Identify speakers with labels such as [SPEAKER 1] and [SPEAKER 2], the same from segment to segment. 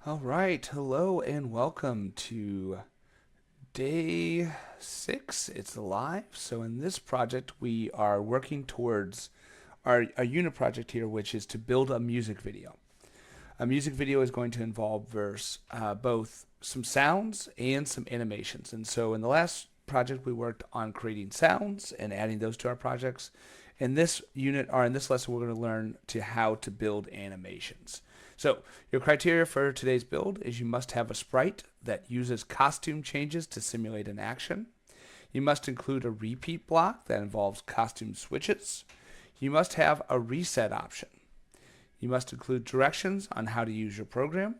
[SPEAKER 1] All right, hello and welcome to day 6. It's live. So in this project, we are working towards our unit project here, which is to build a music video. A music video is going to involve both some sounds and some animations. And so in the last project, we worked on creating sounds and adding those to our projects. In this unit, or in this lesson, we're going to learn how to build animations. So your criteria for today's build is you must have a sprite that uses costume changes to simulate an action. You must include a repeat block that involves costume switches. You must have a reset option. You must include directions on how to use your program.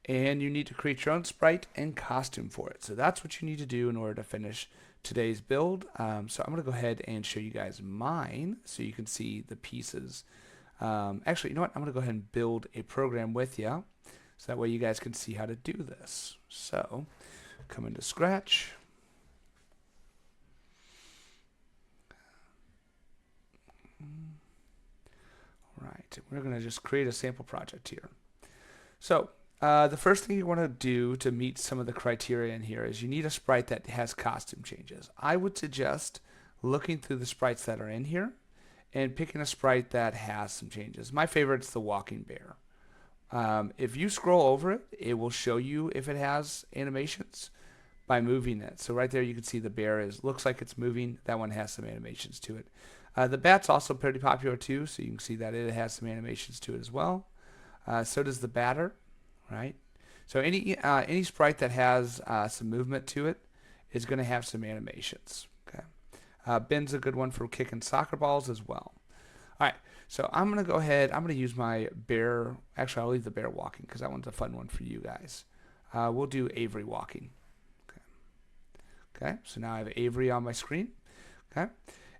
[SPEAKER 1] And you need to create your own sprite and costume for it. So that's what you need to do in order to finish today's build. So I'm going to go ahead and show you guys mine so you can see the pieces. Actually, you know what? I'm going to go ahead and build a program with you so that way you guys can see how to do this. So come into Scratch. All right, we're going to just create a sample project here. So the first thing you want to do to meet some of the criteria in here is you need a sprite that has costume changes. I would suggest looking through the sprites that are in here and picking a sprite that has some changes. My favorite is the walking bear. If you scroll over it, it will show you if it has animations by moving it. So right there you can see the bear looks like it's moving. That one has some animations to it. The bat's also pretty popular too, so you can see that it has some animations to it as well. So does the batter, right? So any sprite that has some movement to it is going to have some animations. Okay. Ben's a good one for kicking soccer balls as well. All right, so I'm going to go ahead. I'm going to use my bear. Actually, I'll leave the bear walking because that one's a fun one for you guys. We'll do Avery walking. Okay, so now I have Avery on my screen. Okay,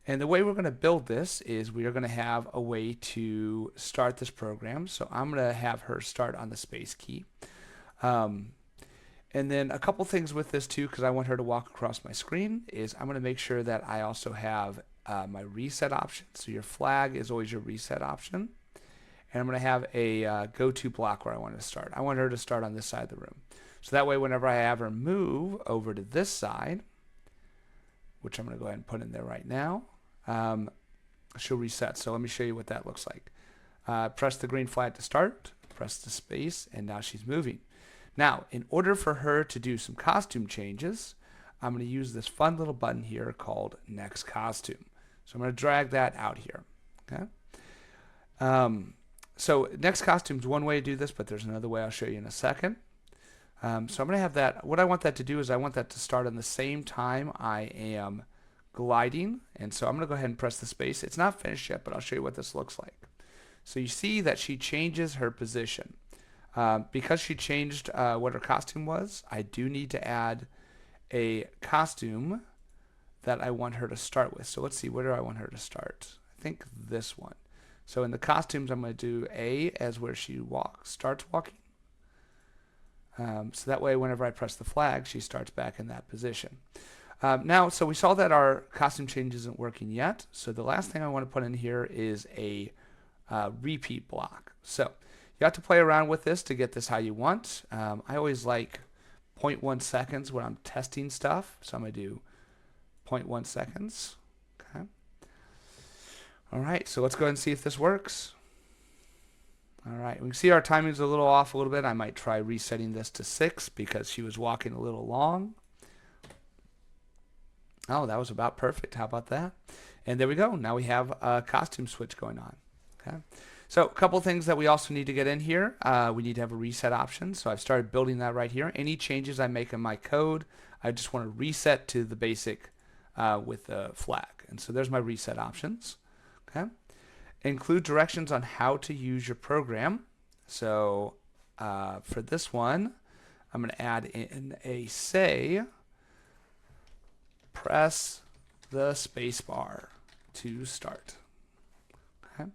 [SPEAKER 1] and the way we're going to build this is we are going to have a way to start this program. So I'm going to have her start on the space key. And then a couple things with this too, because I want her to walk across my screen, is I'm going to make sure that I also have my reset option. So your flag is always your reset option. And I'm going to have a go-to block where I want to start. I want her to start on this side of the room. So that way whenever I have her move over to this side, which I'm going to go ahead and put in there right now, she'll reset. So let me show you what that looks like. Press the green flag to start, press the space, and now she's moving. Now, in order for her to do some costume changes, I'm going to use this fun little button here called Next Costume. So I'm going to drag that out here. Okay. So Next Costume is one way to do this, but there's another way I'll show you in a second. So I'm going to have that. What I want that to do is I want that to start on the same time I am gliding. And so I'm going to go ahead and press the space. It's not finished yet, but I'll show you what this looks like. So you see that she changes her position. Because she changed what her costume was, I do need to add a costume that I want her to start with. So let's see, where do I want her to start? I think this one. So in the costumes, I'm going to do A as where she starts walking. So that way, whenever I press the flag, she starts back in that position. Now, so we saw that our costume change isn't working yet. So the last thing I want to put in here is a repeat block. So you have to play around with this to get this how you want. I always like 0.1 seconds when I'm testing stuff. So I'm going to do 0.1 seconds. Okay. All right, so let's go ahead and see if this works. All right, we can see our timing's a little off a little bit. I might try resetting this to 6 because she was walking a little long. Oh, that was about perfect. How about that? And there we go. Now we have a costume switch going on. Okay. So a couple things that we also need to get in here. We need to have a reset option. So I've started building that right here. Any changes I make in my code, I just want to reset to the basic with the flag. And so there's my reset options. Okay. Include directions on how to use your program. So for this one, I'm going to add in a say, press the space bar to start. Okay.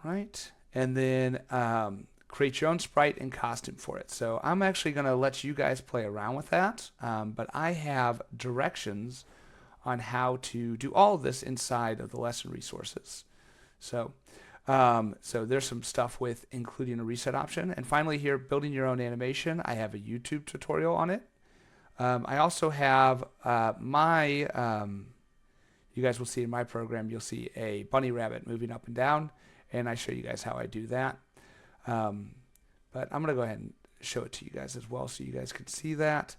[SPEAKER 1] Right. And then create your own sprite and costume for it. So I'm actually going to let you guys play around with that, but I have directions on how to do all of this inside of the lesson resources. So So there's some stuff with including a reset option. And finally here, building your own animation. I have a YouTube tutorial on it. I also have you guys will see in my program, you'll see a bunny rabbit moving up and down, and I show you guys how I do that. But I'm going to go ahead and show it to you guys as well so you guys can see that.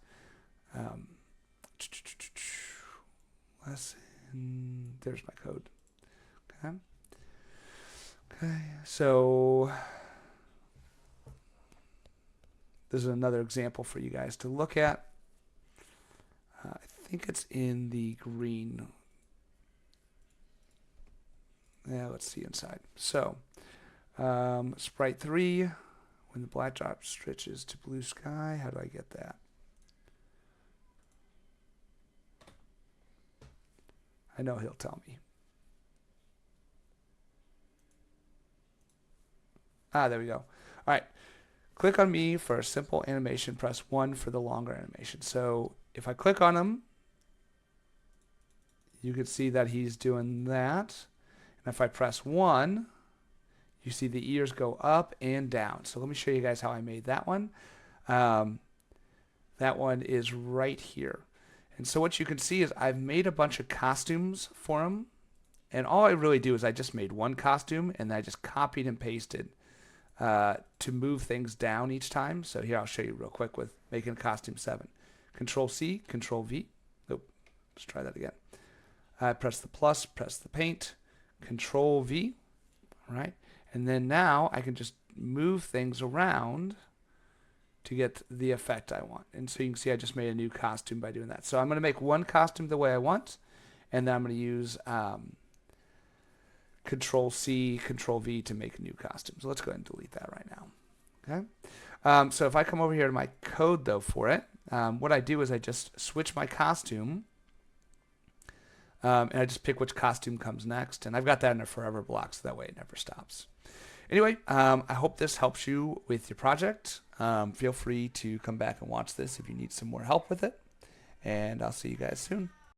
[SPEAKER 1] Lesson, there's my code. Okay, so this is another example for you guys to look at. I think it's in the green. Yeah, let's see inside. So, sprite 3, when the black drop stretches to blue sky. How do I get that? I know he'll tell me. There we go. All right. Click on me for a simple animation. Press 1 for the longer animation. So if I click on him, you can see that he's doing that. And if I press 1, you see the ears go up and down. So let me show you guys how I made that one. That one is right here. And so what you can see is I've made a bunch of costumes for him. And all I really do is I just made one costume and I just copied and pasted to move things down each time. So here I'll show you real quick with making costume 7. Control C, Control V. Nope, let's try that again. Press the plus, press the paint, Control V, all right? And then now I can just move things around to get the effect I want. And so you can see I just made a new costume by doing that. So I'm going to make one costume the way I want, and then I'm going to use Control C, Control V to make a new costume. So let's go ahead and delete that right now. Okay. So if I come over here to my code though for it, what I do is I just switch my costume, and I just pick which costume comes next, and I've got that in a forever block so that way it never stops. Anyway, I hope this helps you with your project. Feel free to come back and watch this if you need some more help with it, and I'll see you guys soon.